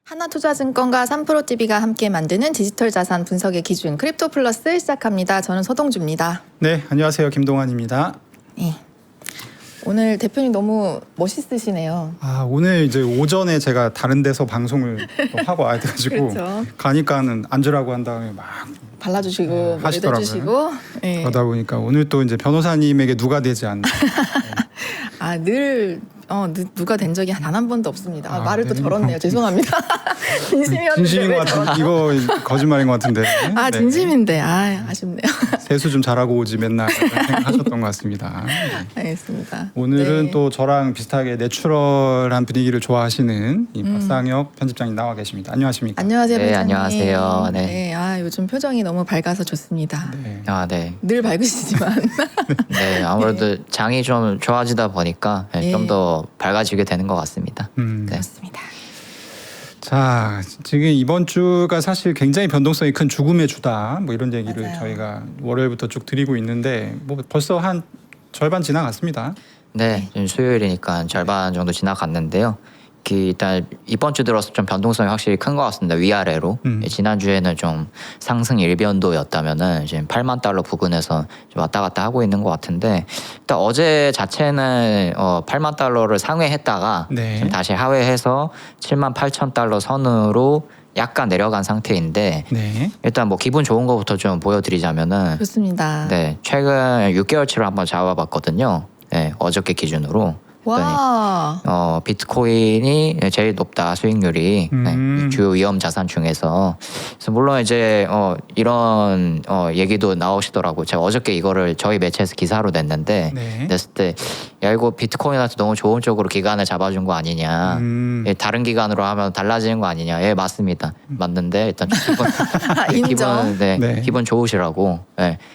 하나투자증권과 3프로TV가 함께 만드는 디지털 자산 분석의 기준 크립토 플러스 시작합니다. 저는 서동주입니다. 네, 안녕하세요. 김동환입니다. 네. 오늘 대표님 너무 멋있으시네요. 오늘 이제 오전에 제가 다른 데서 방송을 하고 와야 돼가지고 그렇죠. 가니까는 앉으라고 한 다음에 막 발라주시고 머리도 하시더라고요. 해주시고. 네. 그러다 보니까 오늘 또 이제 변호사님에게 누가 되지 않나. 누가 된 적이 단 한 번도 없습니다. 말을 또 네. 절었네요. 죄송합니다. 진심이었는데 진심인 왜 것 절어요? 같은데 이거 거짓말인 것 같은데. 네. 진심인데 아쉽네요. 세수 좀 잘하고 오지 맨날 생각하셨던 것 같습니다. 네. 알겠습니다. 오늘은 네. 또 저랑 비슷하게 내추럴한 분위기를 좋아하시는 이 박상혁 편집장님 나와 계십니다. 안녕하십니까? 안녕하세요. 네, 편집장님. 안녕하세요. 네. 요즘 표정이 너무 밝아서 좋습니다. 네. 네. 늘 밝으시지만 네, 아무래도 장이 좀 좋아지다 보니까 네. 좀 더 밝아지게 되는 것 같습니다. 네. 그렇습니다. 자, 지금 이번 주가 사실 굉장히 변동성이 큰 죽음의 주다. 뭐 이런 얘기를 맞아요. 저희가 월요일부터 쭉 드리고 있는데 뭐 벌써 한 절반 지나갔습니다. 네, 지금 수요일이니까 절반 정도 지나갔는데요. 일단 이번 주 들어서 좀 변동성이 확실히 큰 것 같습니다. 위아래로. 지난주에는 좀 상승 일변도였다면은 지금 8만 달러 부근에서 좀 왔다 갔다 하고 있는 것 같은데 일단 어제 자체는 8만 달러를 상회했다가 네. 지금 다시 하회해서 7만 8천 달러 선으로 약간 내려간 상태인데 네. 일단 뭐 기분 좋은 거부터 좀 보여드리자면은 좋습니다. 네, 최근 6개월치를 한번 잡아봤거든요. 네, 어저께 기준으로. 와. 비트코인이 제일 높다 수익률이 네, 주요 위험 자산 중에서. 그래서 물론 이제 이런 얘기도 나오시더라고요. 제가 어저께 이거를 저희 매체에서 기사로 냈는데 네. 냈을 때 야 이거 비트코인한테 너무 좋은 쪽으로 기간을 잡아준 거 아니냐. 예, 다른 기간으로 하면 달라지는 거 아니냐. 예, 맞습니다. 맞는데 일단 인정. 네. 기분 좋으시라고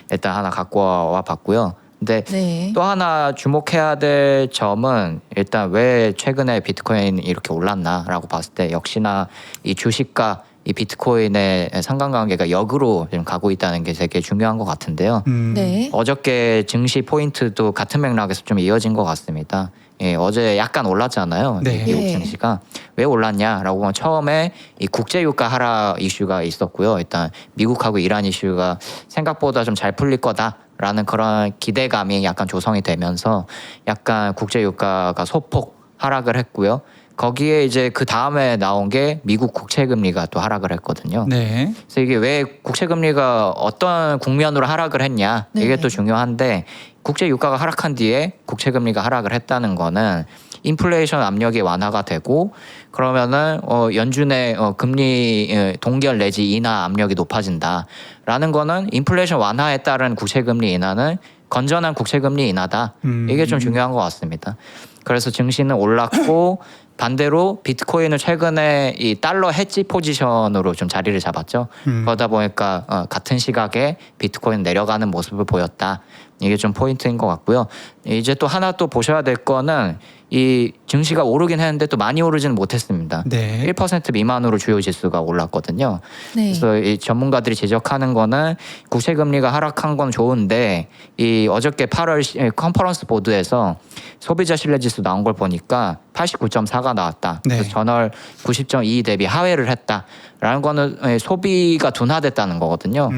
일단 하나 갖고 와 봤고요. 근데 네. 또 하나 주목해야 될 점은 일단 왜 최근에 비트코인이 이렇게 올랐나라고 봤을 때 역시나 이 주식과 이 비트코인의 상관관계가 역으로 지금 가고 있다는 게 되게 중요한 것 같은데요. 네. 어저께 증시 포인트도 같은 맥락에서 좀 이어진 것 같습니다. 예, 어제 약간 올랐잖아요. 네. 미국 네. 증시가 왜 올랐냐라고 하면 처음에 이 국제유가 하락 이슈가 있었고요. 일단 미국하고 이란 이슈가 생각보다 좀 잘 풀릴 거다라는 그런 기대감이 약간 조성이 되면서 약간 국제유가가 소폭 하락을 했고요. 거기에 이제 그 다음에 나온 게 미국 국채금리가 또 하락을 했거든요. 네. 그래서 이게 왜 국채금리가 어떤 국면으로 하락을 했냐 네. 이게 또 중요한데 국제 유가가 하락한 뒤에 국채금리가 하락을 했다는 거는 인플레이션 압력이 완화가 되고 그러면은 연준의 금리 동결 내지 인하 압력이 높아진다라는 거는 인플레이션 완화에 따른 국채금리 인하는 건전한 국채금리 인하다. 이게 좀 중요한 것 같습니다. 그래서 증시는 올랐고 반대로 비트코인을 최근에 이 달러 헤지 포지션으로 좀 자리를 잡았죠. 그러다 보니까 같은 시각에 비트코인 내려가는 모습을 보였다. 이게 좀 포인트인 것 같고요. 이제 또 하나 또 보셔야 될 거는 이 증시가 오르긴 했는데 또 많이 오르지는 못했습니다. 네. 1% 미만으로 주요 지수가 올랐거든요. 네. 그래서 이 전문가들이 지적하는 거는 국채 금리가 하락한 건 좋은데 이 어저께 8월 컨퍼런스 보드에서 소비자 신뢰 지수 나온 걸 보니까 89.4가 나왔다. 네. 그래서 전월 90.2 대비 하회를 했다라는 거는 소비가 둔화됐다는 거거든요.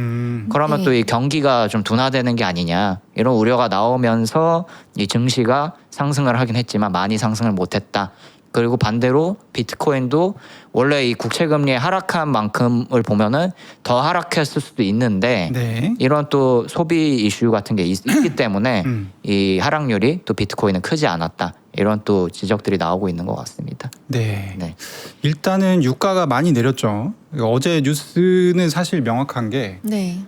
그러면 네. 또 이 경기가 좀 둔화되는 게 아니냐 이런 우려가 나오면서 이 증시가 상승을 하긴 했지만 많이 상승을 못했다. 그리고 반대로 비트코인도 원래 이 국채금리의 하락한 만큼을 보면은 더 하락했을 수도 있는데 네. 이런 또 소비 이슈 같은 게 있기 때문에 이 하락률이 또 비트코인은 크지 않았다. 이런 또 지적들이 나오고 있는 것 같습니다. 네. 네. 일단은 유가가 많이 내렸죠. 어제 뉴스는 사실 명확한 게 네.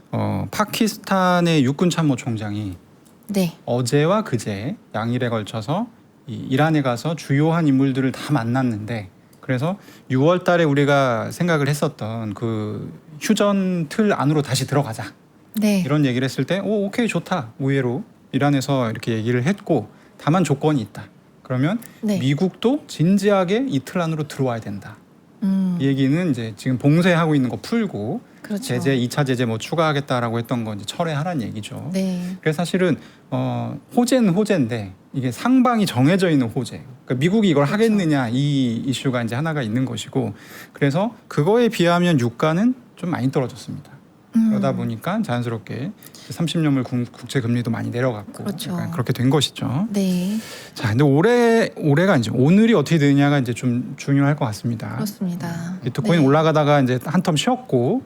파키스탄의 육군 참모 총장이 네. 어제와 그제 양일에 걸쳐서 이 이란에 가서 주요한 인물들을 다 만났는데 그래서 6월 달에 우리가 생각을 했었던 그 휴전 틀 안으로 다시 들어가자. 네. 이런 얘기를 했을 때 오케이 좋다. 의외로 이란에서 이렇게 얘기를 했고 다만 조건이 있다. 그러면 네. 미국도 진지하게 이 틀 안으로 들어와야 된다. 이 얘기는 이제 지금 봉쇄하고 있는 거 풀고 그렇죠. 제재 2차 제재 뭐 추가하겠다라고 했던 거 이제 철회하라는 얘기죠. 네. 그래서 사실은 호재는 호재인데 이게 상방이 정해져 있는 호재. 그러니까 미국이 이걸 하겠느냐 이 이슈가 이제 하나가 있는 것이고, 그래서 그거에 비하면 유가는 좀 많이 떨어졌습니다. 그러다 보니까 자연스럽게 30년물 국채 금리도 많이 내려갔고, 그렇죠. 약간 그렇게 된 것이죠. 네, 자, 근데 올해가 이제 오늘이 어떻게 되느냐가 이제 좀 중요할 것 같습니다. 그렇습니다. 비트코인 네. 올라가다가 이제 한 텀 쉬었고,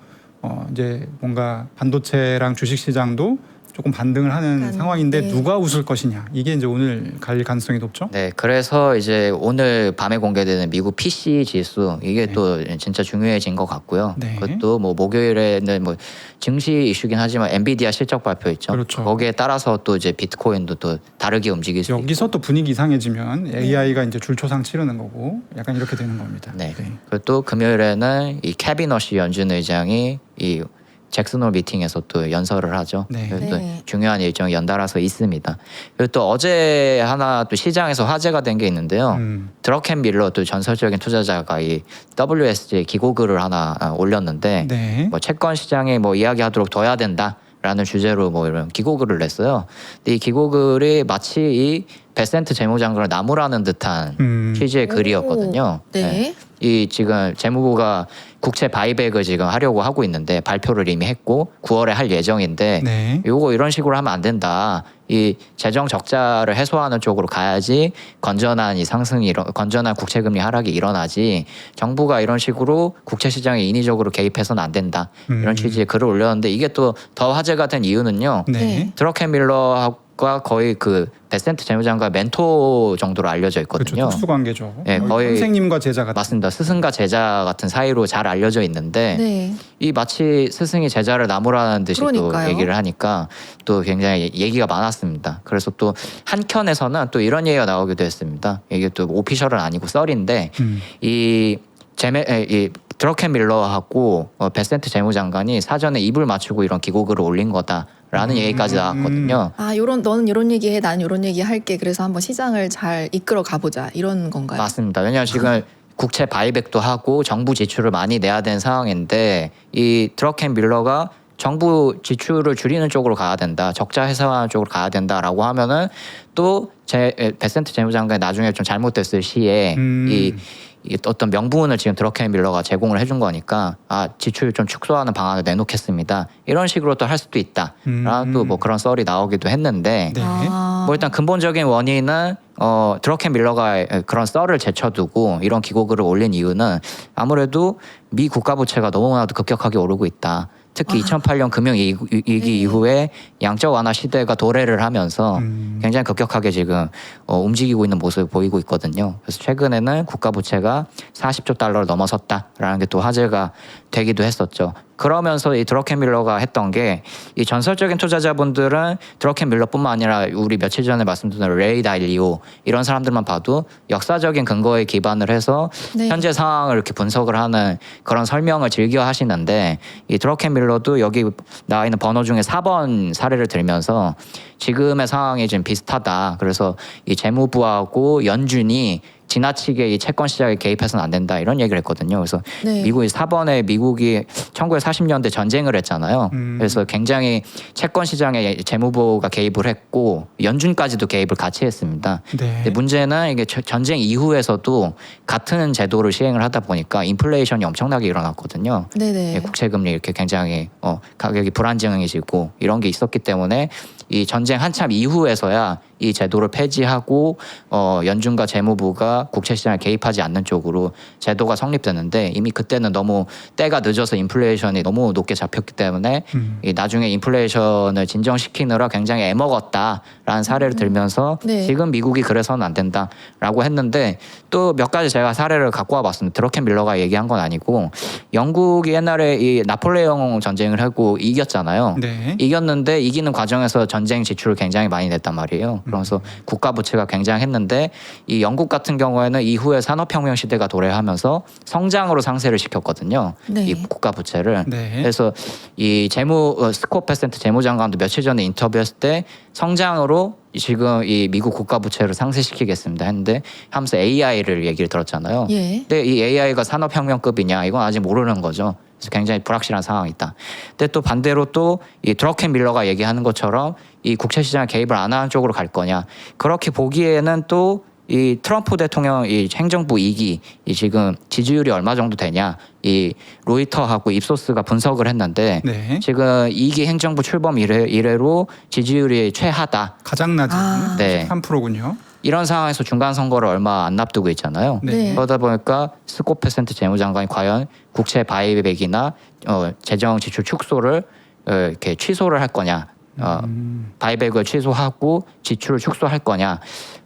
이제 뭔가 반도체랑 주식시장도 조금 반등을 하는 약간, 상황인데 네. 누가 웃을 것이냐, 이게 이제 오늘 갈 가능성이 높죠. 네, 그래서 이제 오늘 밤에 공개되는 미국 PC 지수 이게 네. 또 진짜 중요해진 것 같고요. 네. 그것도 뭐 목요일에는 뭐 증시 이슈긴 하지만 엔비디아 실적 발표 있죠. 그렇죠. 거기에 따라서 또 이제 비트코인도 또 다르게 움직일 수 여기서 있고. 또 분위기 이상해지면 AI가 이제 줄초상 치르는 거고, 약간 이렇게 되는 겁니다. 네. 그리고 또 금요일에는 이 캐비너시 연준 의장이 이 잭슨홀 미팅에서 또 연설을 하죠. 네. 그리고 또 네. 중요한 일정이 연달아서 있습니다. 그리고 또 어제 하나 또 시장에서 화제가 된 게 있는데요. 드러켄 밀러 또 전설적인 투자자가 이 WSJ 기고글을 하나 올렸는데 네. 뭐 채권 시장에 뭐 이야기하도록 둬야 된다라는 주제로 뭐 이런 기고글을 냈어요. 근데 이 기고글이 마치 이 베센트 재무장관을 나무라는 듯한 취지의 오. 글이었거든요. 네. 이 지금 재무부가 국채 바이백을 지금 하려고 하고 있는데 발표를 이미 했고 9월에 할 예정인데 네. 요거 이런 식으로 하면 안 된다. 이 재정 적자를 해소하는 쪽으로 가야지 건전한 이 상승이 건전한 국채 금리 하락이 일어나지. 정부가 이런 식으로 국채 시장에 인위적으로 개입해서는 안 된다. 이런 취지의 글을 올렸는데 이게 또 더 화제가 된 이유는요. 네. 네. 드러켄 밀러가 거의 그 베센트 재무장관 멘토 정도로 알려져 그렇죠. 있거든요. 특수 관계죠. 네, 거의 선생님과 제자 같은. 맞습니다. 스승과 제자 같은 사이로 잘 알려져 있는데 네. 이 마치 스승이 제자를 나무라는 듯이 또 그러니까요. 얘기를 하니까 또 굉장히 얘기가 많았습니다. 그래서 또 한켠에서는 또 이런 얘기가 나오기도 했습니다. 이게 또 오피셜은 아니고 썰인데 이 드러켄 밀러하고 베센트 재무장관이 사전에 입을 맞추고 이런 기고글을 올린 거다라는 얘기까지 나왔거든요. 아, 너는 이런 얘기해, 나는 이런 얘기 할게. 그래서 한번 시장을 잘 이끌어 가보자. 이런 건가요? 맞습니다. 왜냐하면 지금 국채 바이백도 하고 정부 지출을 많이 내야 되는 상황인데 이 드러켄 밀러가 정부 지출을 줄이는 쪽으로 가야 된다, 적자 해소하는 쪽으로 가야 된다라고 하면은 또 베센트 재무장관이 나중에 좀 잘못됐을 시에 이 어떤 명분을 지금 드러켄 밀러가 제공을 해준 거니까 지출 좀 축소하는 방안을 내놓겠습니다. 이런 식으로 또 할 수도 있다. 라는 또 뭐 그런 썰이 나오기도 했는데 네. 뭐 일단 근본적인 원인은 드러켄 밀러가 그런 썰을 제쳐두고 이런 기고글을 올린 이유는 아무래도 미 국가 부채가 너무나도 급격하게 오르고 있다. 특히 2008년 금융위기 이후에 양적 완화 시대가 도래를 하면서 굉장히 급격하게 지금 움직이고 있는 모습을 보이고 있거든요. 그래서 최근에는 국가 부채가 40조 달러를 넘어섰다라는 게 또 화제가 되기도 했었죠. 그러면서 이 드러켄 밀러가 했던 게 이 전설적인 투자자분들은 드러켄 밀러뿐만 아니라 우리 며칠 전에 말씀드린 레이 달리오 이런 사람들만 봐도 역사적인 근거에 기반을 해서 네. 현재 상황을 이렇게 분석을 하는 그런 설명을 즐겨 하시는데 이 드러켄 밀러도 여기 나와 있는 번호 중에 4번 사례를 들면서 지금의 상황이 좀 비슷하다. 그래서 이 재무부하고 연준이 지나치게 이 채권 시장에 개입해서는 안 된다 이런 얘기를 했거든요. 그래서 네. 미국이 4번에 미국이 1940년대 전쟁을 했잖아요. 그래서 굉장히 채권 시장에 재무부가 개입을 했고 연준까지도 개입을 같이 했습니다. 네. 근데 문제는 이게 전쟁 이후에서도 같은 제도를 시행을 하다 보니까 인플레이션이 엄청나게 일어났거든요. 네네. 국채금리 이렇게 굉장히 가격이 불안정해지고 이런 게 있었기 때문에 이 전쟁 한참 이후에서야 이 제도를 폐지하고 연준과 재무부가 국채 시장에 개입하지 않는 쪽으로 제도가 성립됐는데 이미 그때는 너무 때가 늦어서 인플레이션이 너무 높게 잡혔기 때문에 이 나중에 인플레이션을 진정시키느라 굉장히 애먹었다라는 사례를 들면서 네. 지금 미국이 그래서는 안 된다라고 했는데 또 몇 가지 제가 사례를 갖고 와봤습니다. 드러켄 밀러가 얘기한 건 아니고 영국이 옛날에 이 나폴레옹 전쟁을 하고 이겼잖아요. 네. 이겼는데 이기는 과정에서 전쟁 지출을 굉장히 많이 냈단 말이에요. 그래서 국가 부채가 굉장했는데 이 영국 같은 경우에는 이후에 산업혁명 시대가 도래하면서 성장으로 상쇄를 시켰거든요. 네. 이 국가 부채를. 네. 그래서 이 스콧 베센트 재무장관도 며칠 전에 인터뷰했을 때 성장으로 지금 이 미국 국가 부채를 상쇄시키겠습니다 했는데 하면서 AI를 얘기를 들었잖아요. 예. 근데 이 AI가 산업혁명급이냐 이건 아직 모르는 거죠. 그래서 굉장히 불확실한 상황이 있다. 근데 또 반대로 또 이 드러켄 밀러가 얘기하는 것처럼 이 국채 시장에 개입을 안 하는 쪽으로 갈 거냐. 그렇게 보기에는 또 이 트럼프 대통령 이 행정부 2기 이 지금 지지율이 얼마 정도 되냐. 이 로이터하고 입소스가 분석을 했는데 네. 지금 2기 행정부 출범 이래로 지지율이 최하다. 가장 낮은 네. 3%군요. 이런 상황에서 중간 선거를 얼마 안 앞두고 있잖아요. 네. 그러다 보니까 스콧 베센트 재무장관이 과연 국채 바이백이나 재정 지출 축소를 이렇게 취소를 할 거냐, 바이백을 취소하고 지출을 축소할 거냐,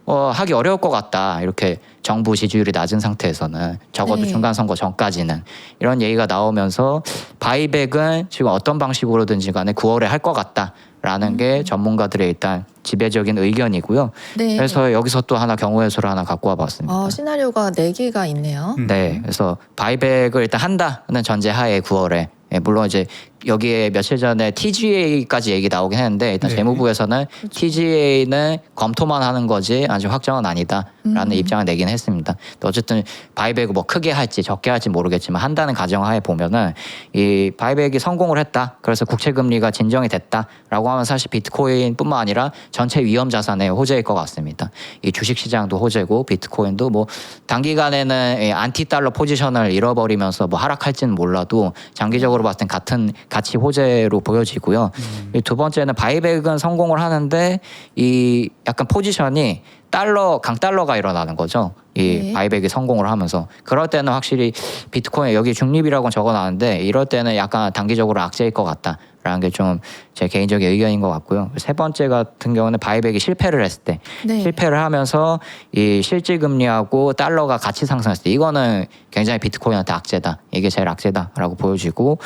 하기 어려울 것 같다. 이렇게 정부 지지율이 낮은 상태에서는 적어도 네. 중간 선거 전까지는 이런 얘기가 나오면서 바이백은 지금 어떤 방식으로든지 간에 9월에 할 것 같다라는 게 전문가들의 일단 지배적인 의견이고요. 네. 그래서 여기서 또 하나 경우의 수를 하나 갖고 와봤습니다. 시나리오가 4개가 있네요. 네, 그래서 바이백을 일단 한다는 전제하에 9월에 물론 이제 여기에 며칠 전에 TGA까지 얘기 나오긴 했는데 일단 네. 재무부에서는 TGA는 검토만 하는 거지 아직 확정은 아니다라는 입장을 내긴 했습니다. 또 어쨌든 바이백을 뭐 크게 할지 적게 할지 모르겠지만 한다는 가정하에 보면은 이 바이백이 성공을 했다. 그래서 국채 금리가 진정이 됐다라고 하면 사실 비트코인뿐만 아니라 전체 위험 자산의 호재일 것 같습니다. 이 주식 시장도 호재고 비트코인도 뭐 단기간에는 이 안티 달러 포지션을 잃어버리면서 뭐 하락할지는 몰라도 장기적으로 봤을 땐 같은 가치 호재로 보여지고요. 이두 번째는 바이백은 성공을 하는데 이 약간 포지션이 강달러가 일어나는 거죠. 이 네. 바이백이 성공을 하면서 그럴 때는 확실히 비트코인 여기 중립이라고는 적어놨는데 이럴 때는 약간 단기적으로 악재일 것 같다라는 게 좀 제 개인적인 의견인 것 같고요. 세 번째 같은 경우는 바이백이 실패를 했을 때 네. 실패를 하면서 이 실질 금리하고 달러가 같이 상승했을 때 이거는 굉장히 비트코인한테 악재다. 이게 제일 악재다라고 보여지고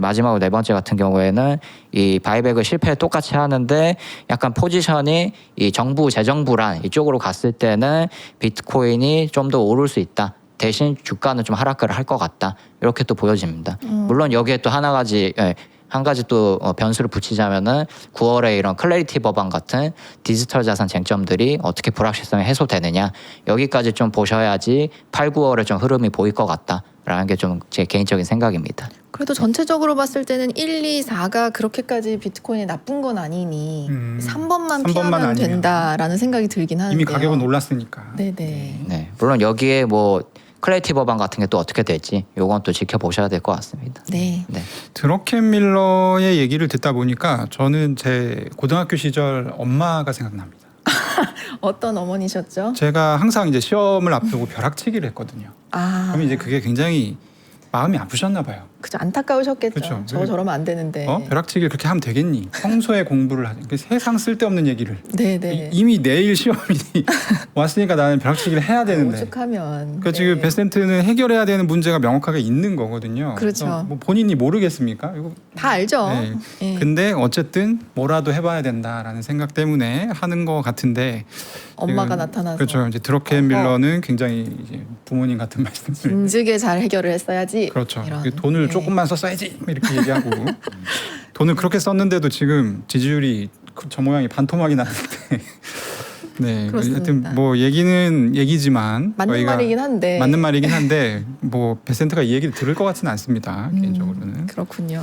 마지막으로 네 번째 같은 경우에는 이 바이백을 실패 똑같이 하는데 약간 포지션이 이 정부 재정부란 이쪽으로 갔을 때는 비트코인이 좀 더 오를 수 있다. 대신 주가는 좀 하락을 할 것 같다. 이렇게 또 보여집니다. 물론 여기에 또 한 가지 또 변수를 붙이자면은 9월에 이런 클래리티 법안 같은 디지털 자산 쟁점들이 어떻게 불확실성이 해소되느냐 여기까지 좀 보셔야지 8, 9월에 좀 흐름이 보일 것 같다라는 게 좀 제 개인적인 생각입니다. 그래도 전체적으로 봤을 때는 1, 2, 4가 그렇게까지 비트코인이 나쁜 건 아니니 3번만 3번만 피하면 아니면. 된다라는 생각이 들긴 하는데요. 이미 가격은 올랐으니까. 네네. 네, 물론 여기에 뭐 클래리티 법안 같은 게 또 어떻게 될지 요건 또 지켜보셔야 될 것 같습니다. 네. 네. 드러켄 밀러의 얘기를 듣다 보니까 저는 제 고등학교 시절 엄마가 생각납니다. 어떤 어머니셨죠? 제가 항상 이제 시험을 앞두고 벼락치기를 했거든요. 그러면 이제 그게 굉장히 마음이 아프셨나 봐요. 그죠. 안타까우셨겠죠. 그쵸. 저러면 안 되는데. 벼락치기를 그렇게 하면 되겠니? 평소에 공부를 하지. 세상 쓸데없는 얘기를. 네네. 이미 내일 시험이 왔으니까 나는 벼락치기를 해야 되는데. 오죽하면. 그러니까 지금 베센트는 해결해야 되는 문제가 명확하게 있는 거거든요. 그렇죠. 그래서 뭐 본인이 모르겠습니까? 이거 다 알죠. 네. 예. 근데 어쨌든 뭐라도 해봐야 된다라는 생각 때문에 하는 것 같은데 엄마가 지금 나타나서 그렇죠. 이제 드러켄 밀러는 굉장히 이제 부모님 같은 말씀을 진즉에 잘 해결을 했어야지. 그렇죠. 이런. 돈을 네. 조금만 썼어야지 이렇게 얘기하고 돈을 그렇게 썼는데도 지금 지지율이 저 모양이 반토막이 났는데 네. 그렇습니다. 하여튼 뭐 얘기는 얘기지만 맞는 저희가 말이긴 한데. 맞는 말이긴 한데 뭐 베센트가 이 얘기를 들을 것 같지는 않습니다. 개인적으로는. 그렇군요.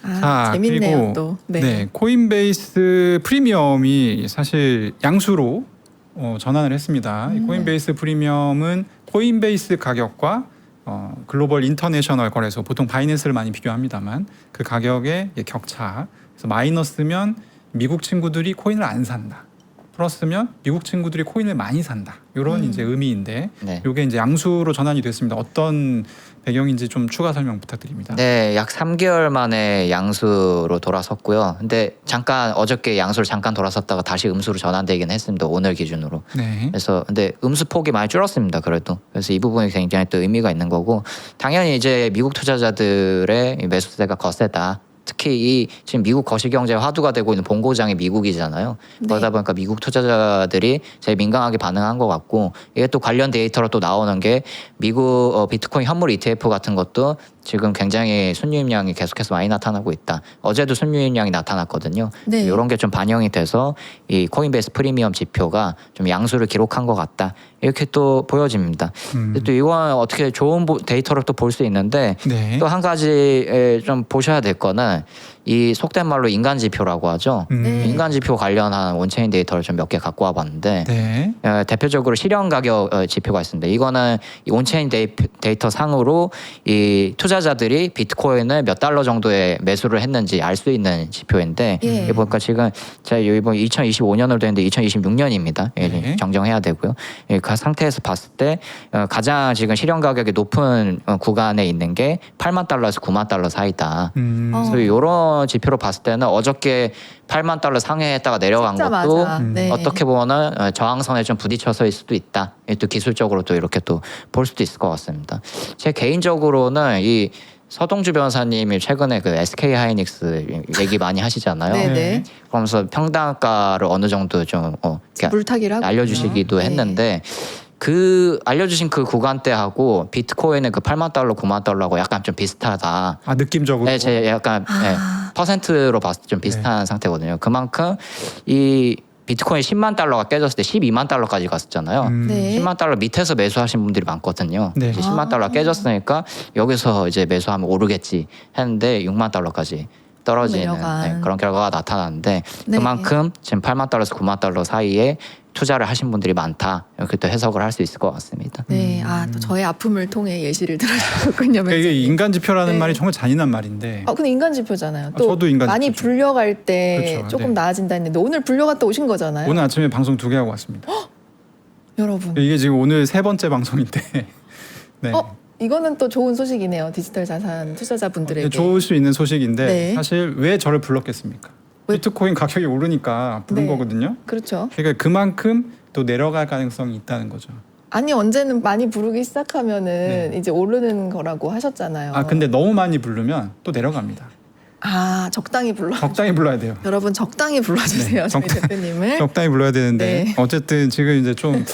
자, 재밌네요 그리고 또. 네. 코인베이스 프리미엄이 사실 양수로 전환을 했습니다. 이 코인베이스 프리미엄은 코인베이스 가격과 글로벌 인터내셔널 거래소 보통 바이낸스를 많이 비교합니다만 그 가격의 격차. 그래서 마이너스면 미국 친구들이 코인을 안 산다. 플러스면 미국 친구들이 코인을 많이 산다. 이런 이제 의미인데 네. 이게 이제 양수로 전환이 됐습니다. 어떤 배경인지 좀 추가 설명 부탁드립니다. 네, 약 3개월 만에 양수로 돌아섰고요. 근데 잠깐 어저께 양수로 잠깐 돌아섰다가 다시 음수로 전환되긴 했습니다. 오늘 기준으로. 네. 그래서 근데 음수 폭이 많이 줄었습니다. 그래도 그래서 이 부분이 굉장히 또 의미가 있는 거고 당연히 이제 미국 투자자들의 매수세가 거세다. 특히 이 지금 미국 거시경제 화두가 되고 있는 본고장이 미국이잖아요. 그러다 보니까 미국 투자자들이 제일 민감하게 반응한 것 같고 이게 또 관련 데이터로 또 나오는 게 미국 비트코인 현물 ETF 같은 것도 지금 굉장히 순유입량이 계속해서 많이 나타나고 있다. 어제도 순유입량이 나타났거든요. 네. 이런 게 좀 반영이 돼서 이 코인베이스 프리미엄 지표가 좀 양수를 기록한 것 같다. 이렇게 또 보여집니다. 근데 또 이건 어떻게 좋은 데이터로 또 볼 수 있는데 네. 또 한 가지 좀 보셔야 될 거는 이 속된 말로 인간 지표라고 하죠. 네. 인간 지표 관련한 온체인 데이터를 좀 몇 개 갖고 와봤는데 네. 대표적으로 실현 가격 지표가 있습니다. 이거는 이 온체인 데이터 상으로 이 투자자들이 비트코인을 몇 달러 정도에 매수를 했는지 알 수 있는 지표인데 예. 이거 보니까 지금 제가 이번 2025년으로 되는데 2026년입니다. 네. 정정해야 되고요. 그 상태에서 봤을 때 가장 지금 실현 가격이 높은 구간에 있는 게 8만 달러에서 9만 달러 사이다. 그래서 이런 지표로 봤을 때는 어저께 8만 달러 상회했다가 내려간 것도 맞아. 네. 어떻게 보면은 저항선에 좀 부딪혀서일 수도 있다. 또 기술적으로 또 이렇게 또 볼 수도 있을 것 같습니다. 제 개인적으로는 이 서동주 변호사님이 최근에 그 SK 하이닉스 얘기 많이 하시잖아요. 네, 네. 그러면서 평단가를 어느 정도 좀 이렇게 물타기를 하고 알려주시기도 네. 했는데 그 알려주신 그 구간대하고 비트코인의 그 8만 달러, 9만 달러하고 약간 좀 비슷하다. 아, 느낌적으로. 네, 제 약간 퍼센트로 봤을 때 좀 비슷한 상태거든요. 그만큼 이 비트코인 10만 달러가 깨졌을 때 12만 달러까지 갔었잖아요. 네. 10만 달러 밑에서 매수하신 분들이 많거든요. 네. 이제 10만 달러 깨졌으니까 여기서 이제 매수하면 오르겠지 했는데 6만 달러까지 떨어지는 내려간. 그런 결과가 나타났는데 네. 그만큼 지금 8만 달러에서 9만 달러 사이에 투자를 하신 분들이 많다. 이렇게 또 해석을 할 수 있을 것 같습니다. 네, 또 저의 아픔을 통해 예시를 들어주셨군요. 그러니까 이게 인간 지표라는 네. 말이 정말 잔인한 말인데. 근데 인간 지표잖아요. 또 저도 인간 많이 지표죠. 불려갈 때 그렇죠. 조금 네. 나아진다 했는데 오늘 불려갔다 오신 거잖아요. 오늘 아침에 방송 2개 하고 왔습니다. 여러분. 이게 지금 오늘 3번째 방송인데. 네. 이거는 또 좋은 소식이네요. 디지털 자산 투자자분들에게. 좋을 수 있는 소식인데 네. 사실 왜 저를 불렀겠습니까? 왜? 비트코인 가격이 오르니까 부른 네. 거거든요. 그렇죠. 그러니까 그만큼 또 내려갈 가능성이 있다는 거죠. 아니 언제는 많이 부르기 시작하면은 네. 이제 오르는 거라고 하셨잖아요. 아 근데 너무 많이 부르면 또 내려갑니다. 적당히 불러. 적당히 불러야 돼요. 여러분 적당히 불러주세요. 네, 저희 대표님을. 적당히 불러야 되는데 네. 어쨌든 지금 이제 좀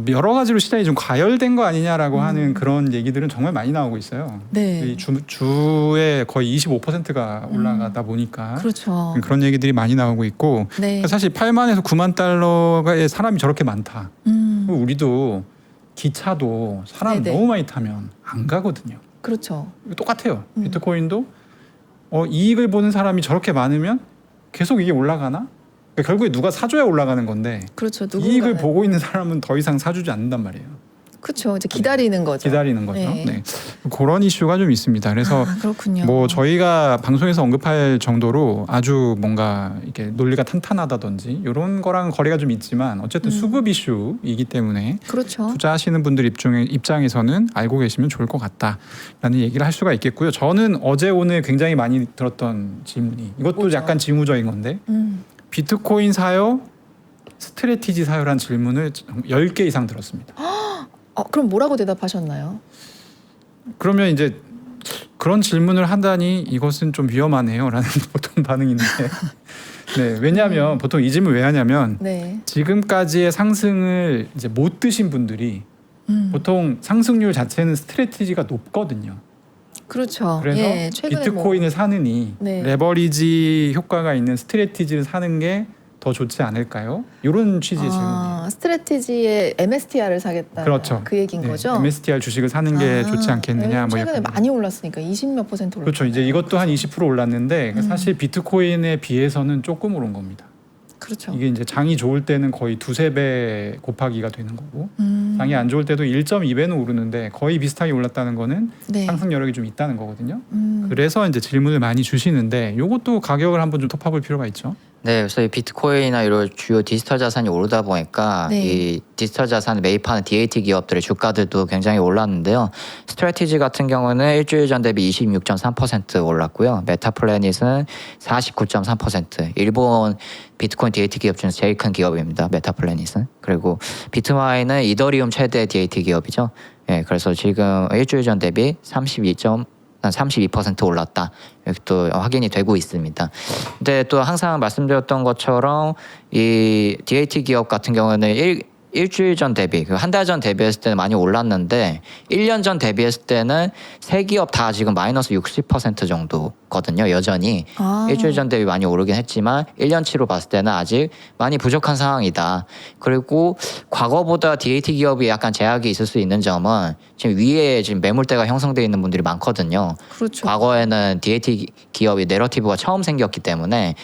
여러 가지로 시장이 좀 과열된 거 아니냐라고 하는 그런 얘기들은 정말 많이 나오고 있어요. 네. 이 주에 거의 25%가 올라가다 보니까 그렇죠. 그런 얘기들이 많이 나오고 있고 네. 사실 8만에서 9만 달러의 사람이 저렇게 많다. 우리도 기차도 사람 네네. 너무 많이 타면 안 가거든요. 그렇죠. 똑같아요. 비트코인도 이익을 보는 사람이 저렇게 많으면 계속 이게 올라가나? 그러니까 결국에 누가 사줘야 올라가는 건데 그렇죠. 이익을 보고 있는 사람은 더 이상 사주지 않는단 말이에요. 그렇죠. 이제 기다리는 거죠. 기다리는 거죠. 네. 네. 그런 이슈가 좀 있습니다. 그래서 그렇군요. 뭐 저희가 방송에서 언급할 정도로 아주 뭔가 이렇게 논리가 탄탄하다든지 이런 거랑 거리가 좀 있지만 어쨌든 수급 이슈이기 때문에 그렇죠. 투자하시는 분들 입장에서는 알고 계시면 좋을 것 같다라는 얘기를 할 수가 있겠고요. 저는 어제 오늘 굉장히 많이 들었던 질문이 이것도 뭐죠? 약간 징후적인 건데 비트코인 사요? 스트래티지 사요라는 질문을 10개 이상 들었습니다. 그럼 뭐라고 대답하셨나요? 그러면 이제 그런 질문을 한다니 이것은 좀 위험하네요라는 보통 반응인데 네, 왜냐하면 보통 이 질문 왜 하냐면 네. 지금까지의 상승을 이제 못 드신 분들이 보통 상승률 자체는 스트래티지가 높거든요. 그렇죠. 그래서 예, 최근에 비트코인을 사느니 네. 레버리지 효과가 있는 스트래티지를 사는 게 더 좋지 않을까요? 이런 취지의 질문이에요. 스트래티지의 MSTR을 사겠다. 그렇죠. 그 얘기인 네, 거죠. MSTR 주식을 사는 게 좋지 않겠느냐. 뭐 최근에 약간 많이 올랐으니까 20몇 % 올랐. 그렇죠. 이제 이것도 한 20% 올랐는데 사실 비트코인에 비해서는 조금 오른 겁니다. 그렇죠. 이게 이제 장이 좋을 때는 거의 2~3배 곱하기가 되는 거고 장이 안 좋을 때도 1.2배는 오르는데 거의 비슷하게 올랐다는 거는 네. 상승 여력이 좀 있다는 거거든요. 그래서 이제 질문을 많이 주시는데 이것도 가격을 한번 좀 톱해볼 필요가 있죠. 네, 그래서 이 비트코인이나 이런 주요 디지털 자산이 오르다 보니까 네. 이 디지털 자산을 매입하는 DAT 기업들의 주가들도 굉장히 올랐는데요. 스트래티지 같은 경우는 일주일 전 대비 26.3% 올랐고요. 메타플래닛은 49.3%. 일본 비트코인 DAT 기업 중에서 제일 큰 기업입니다. 메타플래닛은. 그리고 비트마인은 이더리움 최대 DAT 기업이죠. 예, 그래서 지금 일주일 전 대비 32% 올랐다. 이렇게 또 확인이 되고 있습니다. 근데 또 항상 말씀드렸던 것처럼 이 DAT 기업 같은 경우는 일주일 전 대비, 한 달 전 대비했을 때는 많이 올랐는데 1년 전 대비했을 때는 세 기업 다 지금 마이너스 60% 정도거든요. 여전히 아. 일주일 전 대비 많이 오르긴 했지만 1년치로 봤을 때는 아직 많이 부족한 상황이다. 그리고 과거보다 DAT 기업이 약간 제약이 있을 수 있는 점은 지금 위에 지금 매물대가 형성되어 있는 분들이 많거든요. 그렇죠. 과거에는 DAT 기업이 내러티브가 처음 생겼기 때문에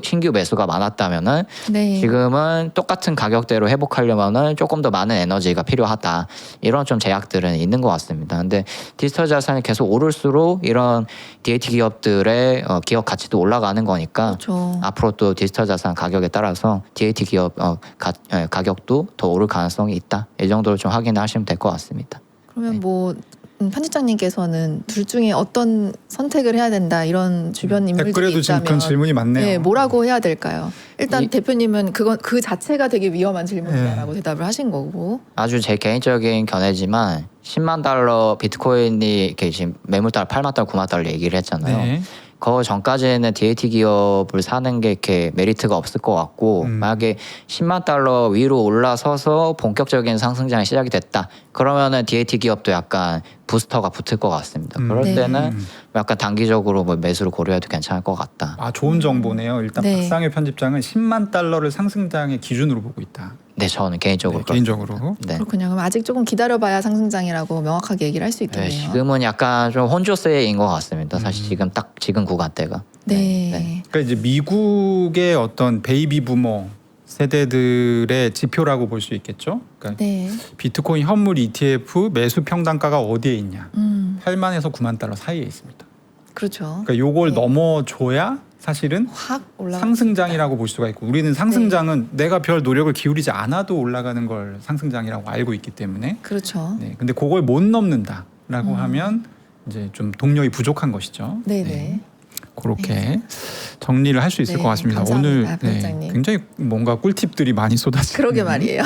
신규 매수가 많았다면은 네. 지금은 똑같은 가격대로 회복하려면은 조금 더 많은 에너지가 필요하다. 이런 좀 제약들은 있는 것 같습니다. 근데 디지털 자산이 계속 오를수록 이런 DAT 기업들의 기업 가치도 올라가는 거니까 그렇죠. 앞으로 또 디지털 자산 가격에 따라서 DAT 기업 가격도 더 오를 가능성이 있다. 이 정도로 좀 확인하시면 될 것 같습니다. 그러면 뭐 편집장님께서는 둘 중에 어떤 선택을 해야 된다 이런 주변 인물들이 댓글에도 지금 있다면 그런 질문이 많네요. 네, 뭐라고 해야 될까요? 일단 이- 대표님은 그건 그 자체가 되게 위험한 질문이다라고 대답을 하신 거고. 아주 제 개인적인 견해지만 10만 달러 비트코인이 이렇게 지금 매물달 8만 달러, 9만 달러 얘기를 했잖아요. 네. 그 전까지는 DAT 기업을 사는 게 이렇게 메리트가 없을 것 같고 만약에 10만 달러 위로 올라서서 본격적인 상승장이 시작이 됐다. 그러면은 DAT 기업도 약간 부스터가 붙을 것 같습니다. 그럴 네. 때는 약간 단기적으로 뭐 매수를 고려해도 괜찮을 것 같다. 아, 좋은 정보네요. 일단 네. 박상일 편집장은 10만 달러를 상승장의 기준으로 보고 있다. 네, 저는 개인적으로 네, 그렇습니다. 개인적으로. 네. 그렇군요. 그럼 아직 조금 기다려봐야 상승장이라고 명확하게 얘기를 할 수 네, 있겠네요. 지금은 약간 좀 혼조세인 것 같습니다. 사실 지금 구간대가. 네. 그러니까 이제 미국의 어떤 베이비 부머 세대들의 지표라고 볼 수 있겠죠. 그러니까 네. 비트코인 현물 ETF 매수 평단가가 어디에 있냐? 8만에서 9만 달러 사이에 있습니다. 그렇죠. 그러니까 요걸 네. 넘어줘야 사실은 확 올라가. 상승장이라고 볼 수가 있고 우리는 상승장은 내가 별 노력을 기울이지 않아도 올라가는 걸 상승장이라고 알고 있기 때문에 그렇죠. 네, 근데 그걸 못 넘는다라고 하면 이제 좀 동력이 부족한 것이죠. 네네. 그렇게 정리를 할 수 있을 네, 것 같습니다. 감사합니다, 오늘 편집장님. 굉장히 뭔가 꿀팁들이 많이 쏟아지는. 그러게 말이에요.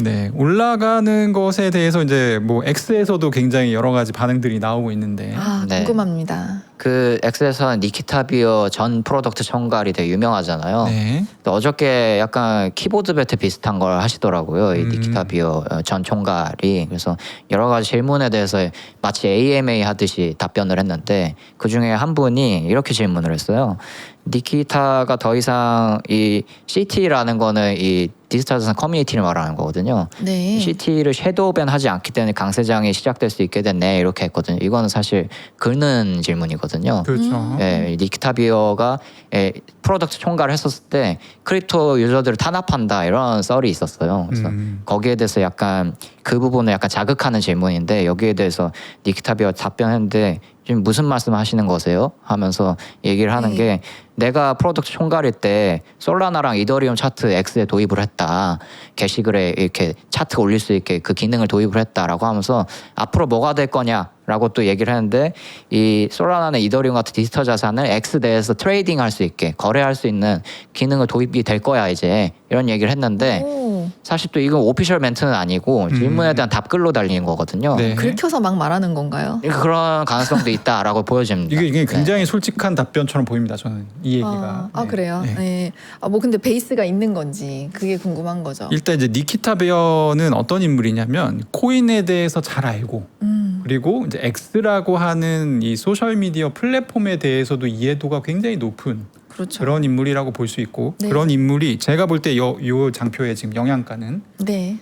네, 올라가는 것에 대해서 이제 뭐 X에서도 굉장히 여러 가지 반응들이 나오고 있는데. 아, 네. 궁금합니다. 그 엑스에서는 니키타 비어 전 프로덕트 총괄이 되게 유명하잖아요. 네. 근데 어저께 약간 키보드 배트 비슷한 걸 하시더라고요. 이 니키타 비어 전 총괄이. 그래서 여러 가지 질문에 대해서 마치 AMA 하듯이 답변을 했는데 그 중에 한 분이 이렇게 질문을 했어요. 니키타가 더 이상 이 CT라는 거는 이 디지털 자산 커뮤니티를 말하는 거거든요. 네. CT를 섀도우밴 하지 않기 때문에 강세장이 시작될 수 있게 됐네 이렇게 했거든요. 이거는 사실 긁는 질문이거든요. 그렇죠. 예, 니키타 비어가 프로덕트 총괄을 했었을 때 크립토 유저들을 탄압한다 이런 썰이 있었어요. 그래서 거기에 대해서 약간 그 부분을 약간 자극하는 질문인데 여기에 대해서 니키타 비어 답변했는데 지금 무슨 말씀하시는 거세요? 하면서 얘기를 하는 네. 게 내가 프로덕트 총괄일 때 솔라나랑 이더리움 차트 X에 도입을 했다. 게시글에 이렇게 차트 올릴 수 있게 그 기능을 도입을 했다라고 하면서 앞으로 뭐가 될 거냐라고 또 얘기를 했는데 이 솔라나나 이더리움 같은 디지털 자산을 X 내에서 트레이딩 할 수 있게 거래할 수 있는 기능을 도입이 될 거야 이제 이런 얘기를 했는데 오, 사실 또 이건 오피셜 멘트는 아니고 질문에 대한 답글로 달리는 거거든요. 네. 긁혀서 막 말하는 건가요? 그런 가능성도 있다라고 보여집니다. 이게 네. 굉장히 솔직한 답변처럼 보입니다. 저는 이 얘기가. 아, 네. 그래요? 네. 네. 아, 뭐 근데 베이스가 있는 건지 그게 궁금한 거죠. 일단 이제 니키타 베어는 어떤 인물이냐면 코인에 대해서 잘 알고 그리고 이제 X라고 하는 이 소셜 미디어 플랫폼에 대해서도 이해도가 굉장히 높은 그렇죠. 그런 인물이라고 볼 수 있고 네. 그런 인물이 제가 볼 때 요 장표의 지금 영양가는 네.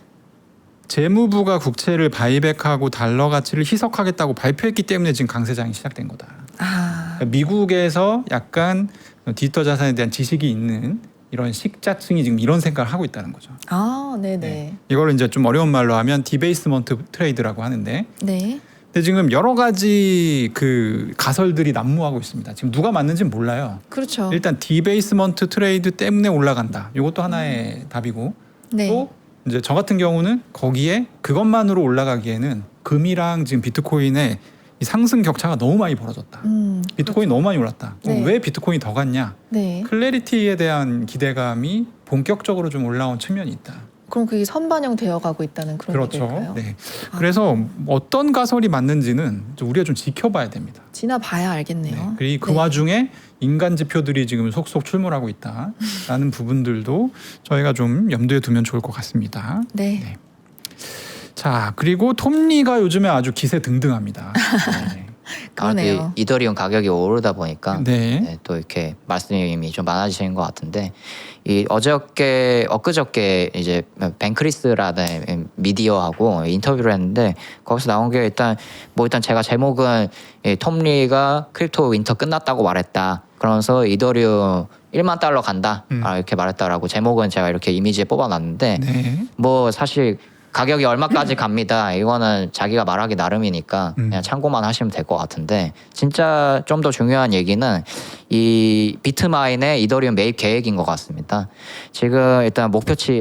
재무부가 국채를 바이백하고 달러 가치를 희석하겠다고 발표했기 때문에 지금 강세장이 시작된 거다. 아, 그러니까 미국에서 약간 디지털 자산에 대한 지식이 있는 이런 식자층이 지금 이런 생각을 하고 있다는 거죠. 아, 네네. 네. 이걸 이제 좀 어려운 말로 하면 디베이스먼트 트레이드라고 하는데, 네. 근데 지금 여러 가지 그 가설들이 난무하고 있습니다. 지금 누가 맞는지는 몰라요. 그렇죠. 일단 디베이스먼트 트레이드 때문에 올라간다. 이것도 하나의 답이고, 네. 또 이제 저 같은 경우는 거기에 그것만으로 올라가기에는 금이랑 지금 비트코인의 이 상승 격차가 너무 많이 벌어졌다. 비트코인 너무 많이 올랐다. 네. 왜 비트코인이 더 갔냐? 네. 클래리티에 대한 기대감이 본격적으로 좀 올라온 측면이 있다. 그럼 그게 선반영 되어가고 있다는 그런 그렇죠. 얘기일까요? 네. 아. 그래서 어떤 가설이 맞는지는 우리가 좀 지켜봐야 됩니다. 지나봐야 알겠네요. 네. 그리고 그 네. 와중에 인간 지표들이 지금 속속 출몰하고 있다라는 부분들도 저희가 좀 염두에 두면 좋을 것 같습니다. 네. 네. 자, 그리고 톱니가 요즘에 아주 기세 등등합니다. 네. 그러네요. 이더리움 가격이 오르다 보니까 네. 네, 또 이렇게 말씀이 좀 많아지신 것 같은데 이 엊그저께 이제 벤크리스라는 미디어하고 인터뷰를 했는데 거기서 나온 게 일단 제가 제목은 톱리가 크립토 윈터 끝났다고 말했다. 그러면서 이더리움 1만 달러 간다 이렇게 말했다라고 제목은 제가 이렇게 이미지에 뽑아놨는데 네. 뭐 사실 가격이 얼마까지 갑니다. 이거는 자기가 말하기 나름이니까 그냥 참고만 하시면 될 것 같은데 진짜 좀 더 중요한 얘기는 이 비트마인의 이더리움 매입 계획인 것 같습니다. 지금 일단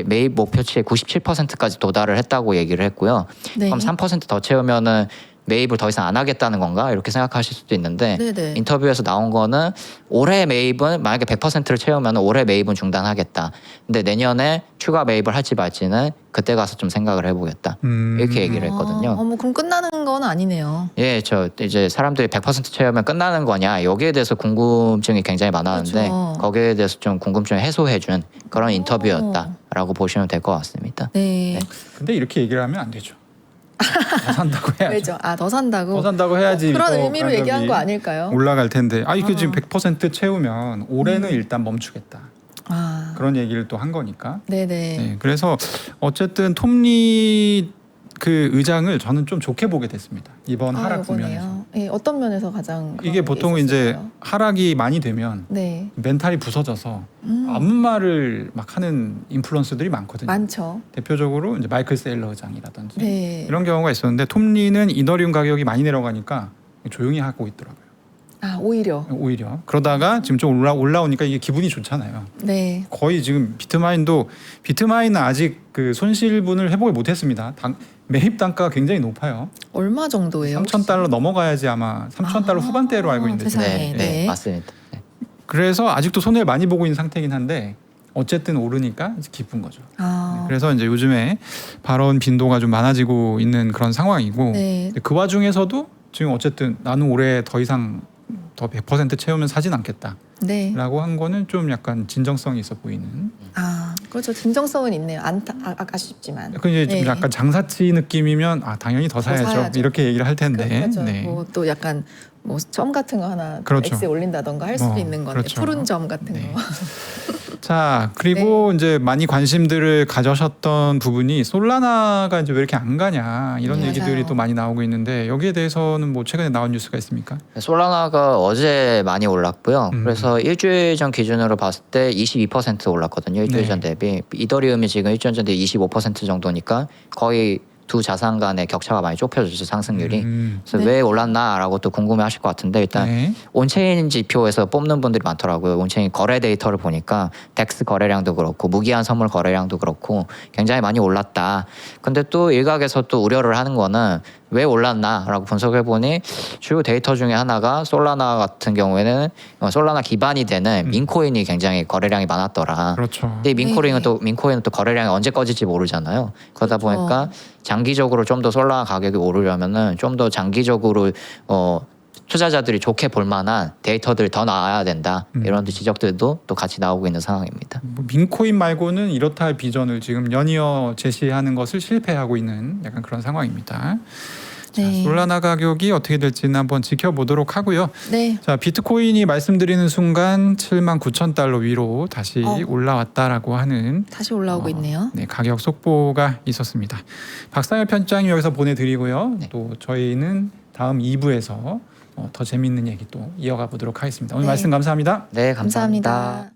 매입 목표치의 97%까지 도달을 했다고 얘기를 했고요. 네. 그럼 3% 더 채우면은 매입을 더 이상 안 하겠다는 건가 이렇게 생각하실 수도 있는데 네네. 인터뷰에서 나온 거는 올해 매입은 만약에 100%를 채우면 올해 매입은 중단하겠다. 근데 내년에 추가 매입을 할지 말지는 그때 가서 좀 생각을 해보겠다. 이렇게 얘기를 했거든요. 뭐 그럼 끝나는 건 아니네요. 예, 저 이제 사람들이 100% 채우면 끝나는 거냐 여기에 대해서 궁금증이 굉장히 많았는데 그렇죠. 거기에 대해서 좀 궁금증을 해소해준 그런 인터뷰였다라고 보시면 될 것 같습니다. 네. 근데 이렇게 얘기를 하면 안 되죠. 더 산다고 해야죠. 왜죠? 더 산다고? 더 산다고 해야지. 그런 또 의미로 가격이 얘기한 거 아닐까요? 올라갈 텐데. 이게 지금 100% 채우면 올해는 일단 멈추겠다. 그런 얘기를 또 한 거니까. 네네. 네, 그래서 어쨌든 톱니 그 의장을 저는 좀 좋게 보게 됐습니다. 이번 하락 국면에서. 예, 어떤 면에서 가장 이게 그런 게 보통 이제 있었을까요? 하락이 많이 되면 네. 멘탈이 부서져서 아무 말을 막 하는 인플루언서들이 많거든요. 많죠. 대표적으로 이제 마이클 세일러 의장이라든지 네. 이런 경우가 있었는데 톱니는 이더리움 가격이 많이 내려가니까 조용히 하고 있더라고요. 오히려 그러다가 지금 좀 올라오니까 이게 기분이 좋잖아요. 네. 거의 지금 비트마인은 아직 그 손실분을 회복을 못했습니다. 매입 단가가 굉장히 높아요. 얼마 정도예요? 3,000달러 넘어가야지 아마 3,000달러 후반대로 알고 있는데 세상에. 네. 맞습니다. 네. 그래서 아직도 손해를 많이 보고 있는 상태이긴 한데 어쨌든 오르니까 이제 기쁜 거죠. 그래서 이제 요즘에 발언 빈도가 좀 많아지고 있는 그런 상황이고 네. 그 와중에서도 지금 어쨌든 나는 올해 더 이상 더 100% 채우면 사진 않겠다라고 네. 한 거는 좀 약간 진정성이 있어 보이는. 그렇죠. 진정성은 있네요. 아쉽지만. 그 이제 좀 네. 약간 장사치 느낌이면 당연히 더 사야죠. 이렇게 얘기를 할 텐데. 그렇죠. 네. 또 약간 점 같은 거 하나 그렇죠. X에 올린다던가 할 수도 있는 건데 그렇죠. 푸른 점 같은 네. 거. 자, 그리고 이제 많이 관심들을 가져셨던 부분이 솔라나가 이제 왜 이렇게 안 가냐 이런 맞아요. 얘기들이 또 많이 나오고 있는데 여기에 대해서는 뭐 최근에 나온 뉴스가 있습니까? 솔라나가 어제 많이 올랐고요. 그래서 일주일 전 기준으로 봤을 때 22% 올랐거든요. 일주일 네. 전 대비. 이더리움이 지금 일주일 전 대비 25% 정도니까 거의 두 자산 간의 격차가 많이 좁혀졌죠, 상승률이. 그래서 네. 왜 올랐나라고 또 궁금해하실 것 같은데 일단 네. 온체인 지표에서 뽑는 분들이 많더라고요. 온체인 거래 데이터를 보니까 덱스 거래량도 그렇고 무기한 선물 거래량도 그렇고 굉장히 많이 올랐다. 근데 또 일각에서 또 우려를 하는 거는 왜 올랐나라고 분석해 보니 주요 데이터 중에 하나가 솔라나 같은 경우에는 솔라나 기반이 되는 민코인이 굉장히 거래량이 많았더라. 그렇죠. 근데 민코인은 또 거래량이 언제 꺼질지 모르잖아요. 그러다 그렇죠. 보니까 장기적으로 좀 더 솔라나 가격이 오르려면은 좀 더 장기적으로 투자자들이 좋게 볼 만한 데이터들이 더 나와야 된다. 이런 지적들도 또 같이 나오고 있는 상황입니다. 뭐 민코인 말고는 이렇다 할 비전을 지금 연이어 제시하는 것을 실패하고 있는 약간 그런 상황입니다. 자, 네. 솔라나 가격이 어떻게 될지는 한번 지켜보도록 하고요. 네. 자, 비트코인이 말씀드리는 순간 79,000달러 위로 다시 올라왔다라고 하는 다시 올라오고 있네요. 네, 가격 속보가 있었습니다. 박상혁 편집장님 여기서 보내드리고요. 네. 또 저희는 다음 2부에서 더 재미있는 얘기 또 이어가 보도록 하겠습니다. 오늘 네. 말씀 감사합니다. 네, 감사합니다.